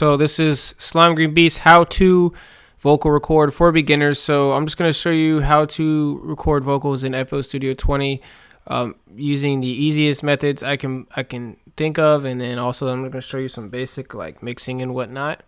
So this is Slime Green Beast how to vocal record for beginners. So I'm just going to show you how to record vocals in FL Studio 20 using the easiest methods I can think of, and then also I'm going to show you some basic like mixing and whatnot.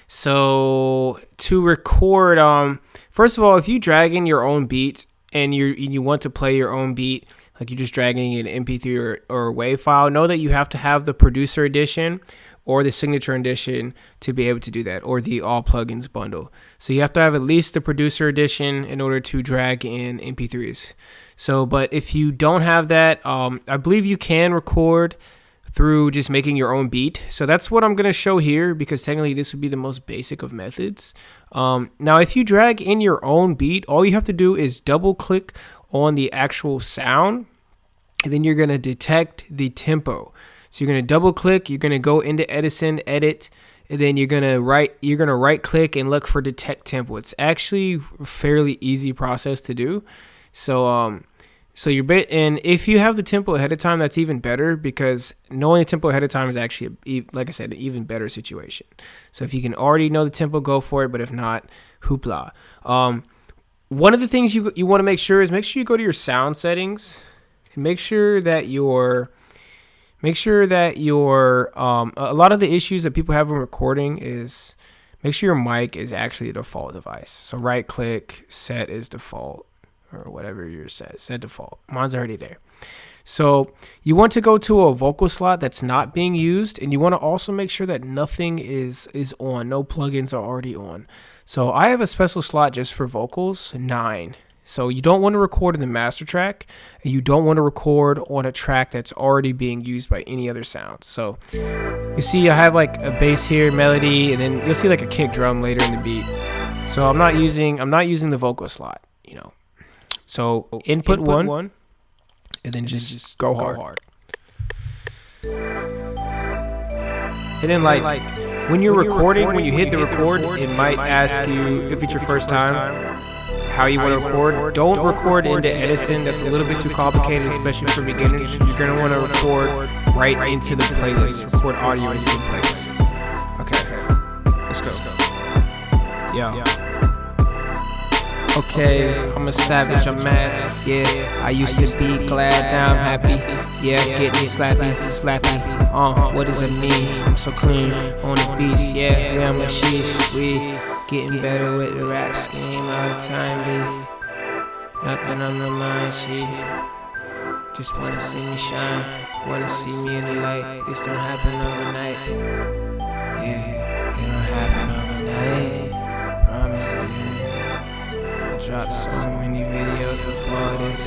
So to record, first of all, if you drag in your own beat and you want to play your own beat, like you're just dragging an MP3 or WAV file, know that you have to have the producer edition or the signature edition to be able to do that, or the all plugins bundle. So you have to have at least the producer edition in order to drag in MP3s. So, but if you don't have that, I believe you can record through just making your own beat. So that's what I'm going to show here, because technically this would be the most basic of methods. Now, if you drag in your own beat, all you have to do is double click on the actual sound, and then you're going to detect the tempo. So you're going to double click, you're going to go into Edison, edit, and then you're going to right click and look for detect tempo. It's actually a fairly easy process to do. So and if you have the tempo ahead of time, that's even better, because knowing the tempo ahead of time is actually, like I said, an even better situation. So if you can already know the tempo, go for it. But if not, hoopla. One of the things you want to make sure you go to your sound settings and make sure that your a lot of the issues that people have when recording is make sure your mic is actually a default device. So right click, set as default, or whatever yours says, set default. Mine's already there. So you want to go to a vocal slot that's not being used, and you want to also make sure that nothing is on, no plugins are already on. So I have a special slot just for vocals, 9. So you don't want to record in the master track, and you don't want to record on a track that's already being used by any other sounds. So you see I have like a bass here, melody, and then you'll see like a kick drum later in the beat. So I'm not using the vocal slot, you know. So input one, and then just go hard. And then like when you're recording, when you hit the record, it might ask you, if it's your first time, how you want to record. Don't record into Edison. That's a little bit too complicated, especially for beginners. You're going to want to record right into the playlist. Record audio into the playlist. Okay, let's go. Yeah. Okay, I'm a savage, I'm mad. Yeah, I used to be glad, now I'm happy. Yeah, get me slappy. What does it mean? I'm so clean on the beats. Yeah, I'm a sheesh. We getting better with the rap scheme all the time, baby. Nothing on my mind, she just wanna see me shine, wanna see me in the light. This don't happen overnight. Yeah, it don't happen overnight. Promises. I dropped so many videos before this.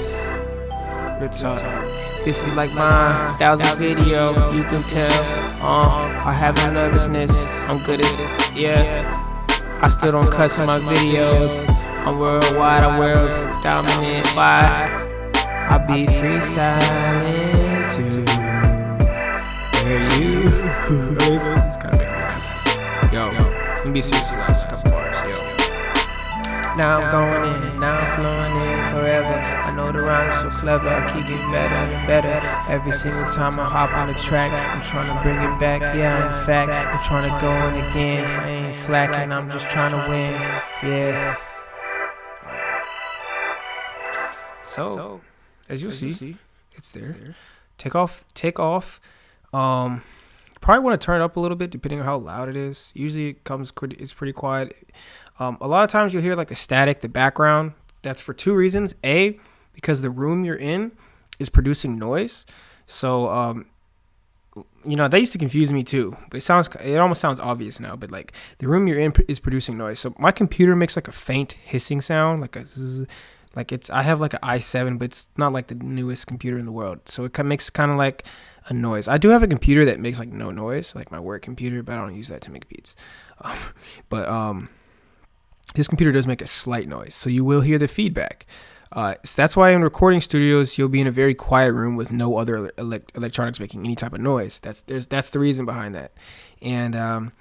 Good talk. This is like my 1,000th video. You can tell. I have no nervousness. I'm good at yeah. I still don't cuss in my videos. I'm worldwide, I'm world dominant. Why? I be freestyling to where you. This is kind of yo. Let me be serious for the last couple bars, yo. Now I'm going in, now I'm flowing in forever. I know the rhyme is so clever, I keep getting better and better. Every single time I hop on the track, I'm trying to bring it back. Yeah, in fact, I'm trying to go in again. I ain't slacking, I'm just trying to win. Yeah. So as you'll see, it's there. Take off. Probably want to turn it up a little bit depending on how loud it is. Usually it's pretty quiet. A lot of times you'll hear like the static, the background. That's for two reasons. A, because the room you're in is producing noise. So, that used to confuse me too. But it almost sounds obvious now. But like the room you're in is producing noise. So my computer makes like a faint hissing sound, like a zzz, I have like an i7, but it's not like the newest computer in the world. So it makes kind of like a noise. I do have a computer that makes like no noise, like my work computer, but I don't use that to make beats. This computer does make a slight noise, so you will hear the feedback. So that's why in recording studios, you'll be in a very quiet room with no other electronics making any type of noise. That's the reason behind that. And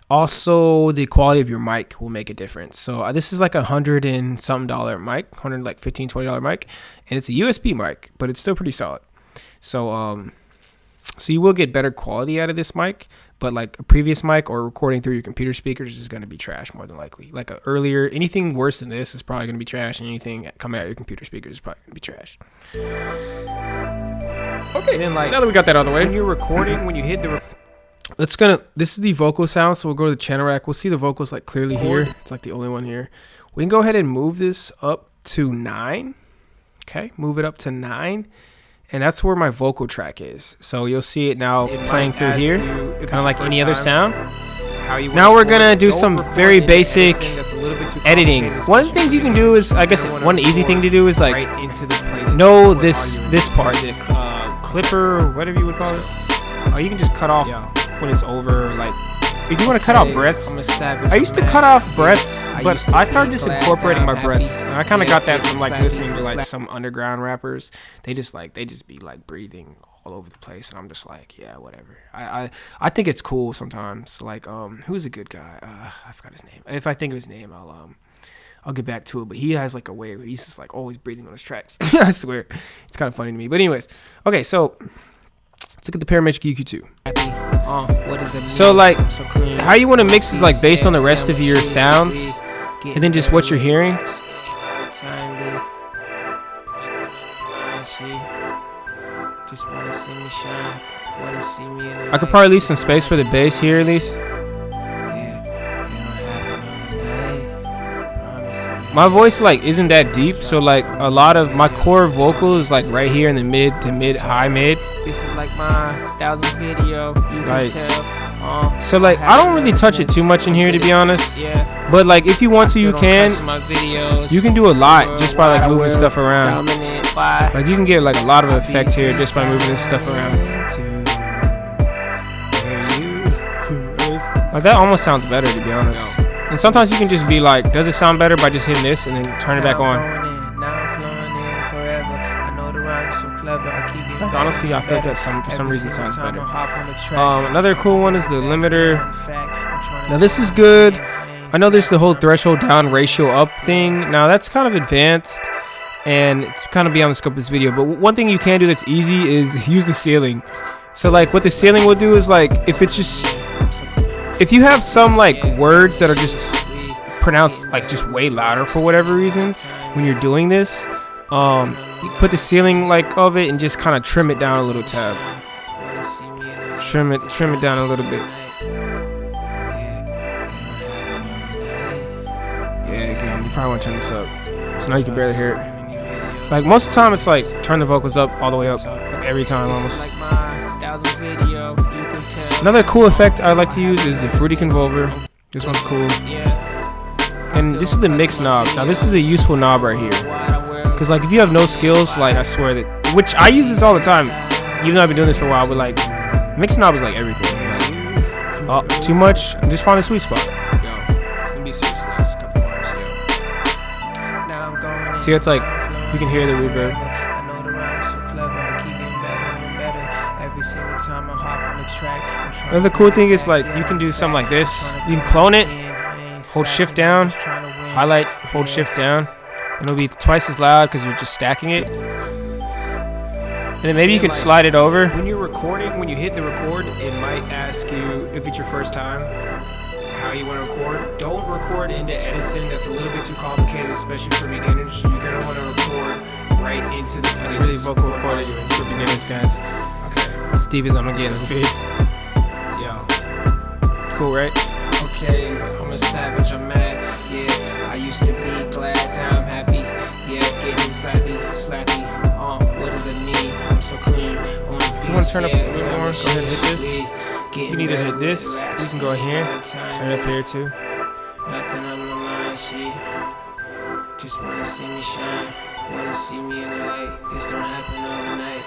also the quality of your mic will make a difference. So this is like $100 and something mic, $15-$20 mic, and it's a USB mic, but it's still pretty solid. So you will get better quality out of this mic, but like a previous mic or recording through your computer speakers is going to be trash more than likely. Like anything worse than this is probably going to be trash, and anything coming out your computer speakers is probably going to be trash. Okay, then like now that we got that out of the way, when you're recording, when you hit the this is the vocal sound, so we'll go to the channel rack. We'll see the vocals like clearly here. It's like the only one here. We can go ahead and move this up to 9. Okay, move it up to 9, and that's where my vocal track is. So you'll see it now playing through here, kind of like any other sound. Now we're gonna do some very basic editing. One of the things you can do is, I guess one easy thing to do is like know this part, the clipper or whatever you would call this. You can just cut off when it's over. Like if you want to cut out breaths, I used to cut off breaths, but I started just incorporating my breaths. And I kind of got that from like listening to like some underground rappers. They just be like breathing all over the place, and I'm just like, yeah, whatever. I think it's cool sometimes. Like who's a good guy? I forgot his name. If I think of his name, I'll get back to it. But he has like a way where he's just like always breathing on his tracks. I swear, it's kind of funny to me. But anyways, okay, so let's look at the Parametric EQ2. So like how you want to mix is like based on the rest of your sounds, and then just what you're hearing. I could probably leave some space for the bass here at least. My voice like isn't that deep, so like a lot of my core vocal is like right here in the mid to high mid. This is like my 1000th video. You can tell. So like I don't really touch it too much in here, to be honest. But like if you want to, you can. You can do a lot just by like moving stuff around. Like you can get like a lot of effect here just by moving this stuff around. Like that almost sounds better, to be honest. And sometimes you can just be like, does it sound better by just hitting this and then turn it back on? Like honestly, I feel like that for some reason sounds better. Another cool one is the limiter. Now this is good. I know there's the whole threshold down, ratio up thing. Now that's kind of advanced, and it's kind of beyond the scope of this video. But one thing you can do that's easy is use the ceiling. So like what the ceiling will do is like if you have some like words that are just pronounced like just way louder for whatever reason when you're doing this, you put the ceiling like of it and just kind of trim it down a little tab. Trim it down a little bit. Yeah, again, you probably want to turn this up. So now you can barely hear it. Like most of the time it's like turn the vocals up all the way up, like every time almost. Another cool effect I like to use is the Fruity Convolver. This one's cool. And this is the mix knob. Now this is a useful knob right here. Cause like if you have no skills, like I swear that, which I use this all the time, even though I've been doing this for a while, but like mix knob is like everything. Like, too much, and just find a sweet spot. Yo, let me be serious last couple bars, yo. See, it's like you can hear the reverb. Another cool thing is like you can do something like this. You can clone it, hold shift down, highlight, hold shift down, and it'll be twice as loud because you're just stacking it. And then maybe you can slide it over. When you're recording, when you hit the record, it might ask you if it's your first time how you want to record. Don't record into Edison. That's a little bit too complicated, especially for beginners. You're gonna want to record right into the playlist. That's really vocal recording for beginners, guys. As deep as I'm gonna get in this vid. Yeah. Cool, right? Okay, I'm a savage, I'm mad. Yeah, I used to be glad, now I'm happy. Yeah, getting slappy. What does it mean? I'm so clean. If you want to turn up a little more, go ahead and hit this. You can either hit this, you can go here, turn it up here too. Nothing on my mind, she just wanna see me shine, wanna see me in the light. This don't happen overnight.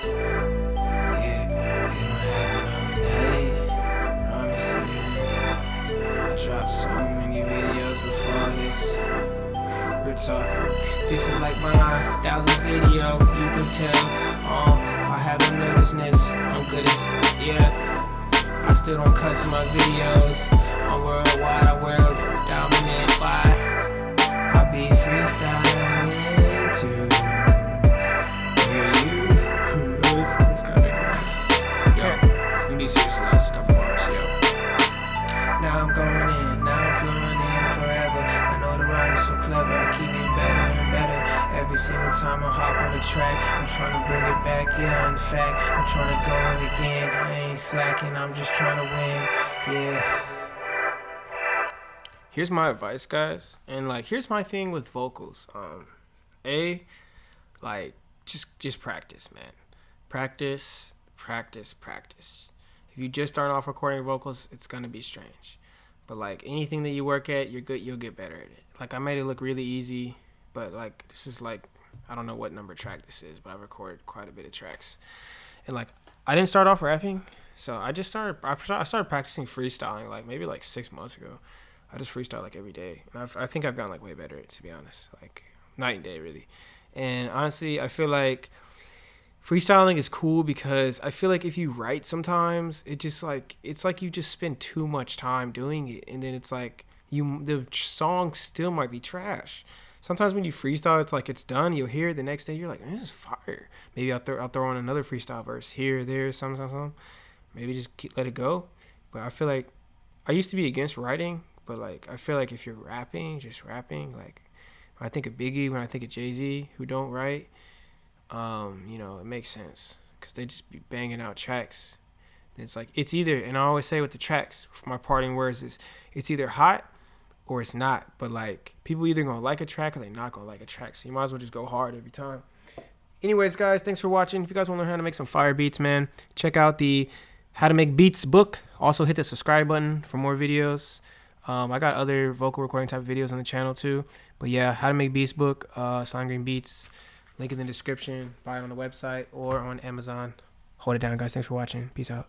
Dropped so many videos before this. Real talk. This is like my 1000th video. You can tell. I have no nervousness. I'm good as I still don't cuss my videos. I'm worldwide. I wear dominant by. I be freestyling too. It's kind of good. Yo, let me see this last couple bars, yo. in, now I'm flowing in forever. I know the rhyme is so clever, I keep getting better and better. Every single time I hop on the track, I'm trying to bring it back, yeah, in fact, I'm trying to go in again. I ain't slacking, I'm just trying to win, yeah. Here's my advice, guys, and like here's my thing with vocals. Like just practice, man. Practice. If you just start off recording vocals, it's gonna be strange. But like anything that you work at, you're good. You'll get better at it. Like I made it look really easy, but like this is like I don't know what number track this is, but I recorded quite a bit of tracks. And like I didn't start off rapping, so I started practicing freestyling like maybe like 6 months ago. I just freestyle like every day, and I think I've gotten like way better, to be honest. Like night and day, really. And honestly, I feel like freestyling is cool because I feel like if you write sometimes, it's like you just spend too much time doing it, and then it's like the song still might be trash. Sometimes when you freestyle, it's like it's done. You'll hear it the next day. You're like, man, this is fire. Maybe I'll throw on another freestyle verse here, there, some. Maybe just let it go. But I feel like I used to be against writing, but like I feel like if you're just rapping, like when I think of Biggie, when I think of Jay-Z, who don't write, it makes sense because they just be banging out tracks. And it's like it's either, and I always say with the tracks, my parting words is, it's either hot or it's not. But like people either gonna like a track or they not gonna like a track, so you might as well just go hard every time. Anyways, guys, thanks for watching. If you guys want to learn how to make some fire beats, man, check out the How to Make Beats book. Also hit the subscribe button for more videos. I got other vocal recording type of videos on the channel too. But yeah, How to Make Beats book, Slime Green Beats. Link in the description. Buy it on the website or on Amazon. Hold it down, guys. Thanks for watching. Peace out.